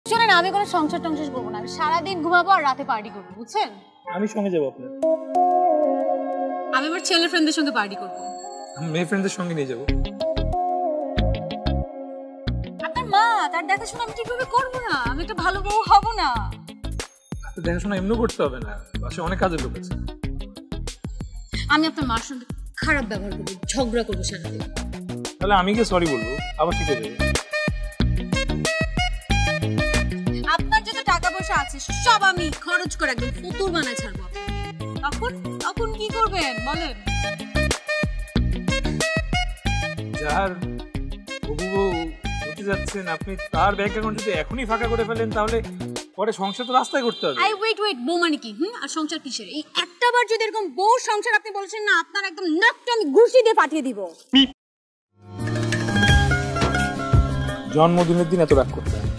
শুনেন, আমি কোনো সংসার টংসার করবো না। আমি সারাদিন ঘুমাবো আর রাতে পার্টি করবো, বুঝছেন? আমি সঙ্গে যাবো আপনার। আমি আমার ছেলে ফ্রেন্ডদের সঙ্গে পার্টি করবো। আমি মেয়ে ফ্রেন্ডদের সঙ্গে নিয়ে যাবো। আপনার মা, তার দেখাশোনা আমি ঠিকভাবে করবো না? আমি একটা ভালো বউ হব না? দেখাশোনা এমনি করতে হবে না, বাসায় অনেক কাজের লোক আছে। আমি আপনার মার সঙ্গে খারাপ ব্যবহার করবো, ঝগড়া করবো সারাদিন। তাহলে আমি গিয়ে সরি বলবো, আবার ঠিক হয়ে যাবে। আপনার যত টাকা পয়সা আছে সব আমি খরচ করে একদম ফুতুর বানায় ছাড়বো। তখন তখন কি করবেন বলেন? যার হবু বউ হতে যাচ্ছেন আপনি, তার ব্যাংক অ্যাকাউন্ট যদি এখনই ফাঁকা করে ফেলেন তাহলে পরে সংসার তো রাস্তায় করতে হবে। ওয়েট বউ মানে কি? আর সংসার কিসের? এই একটা বার যদি এরকম বউ সংসার আপনি বলছেন না, আপনার একদম নাকটা আমি ঘুষি দিয়ে পাঠিয়ে দিব। জন্মদিনের দিন এত রাগ করতে হয়।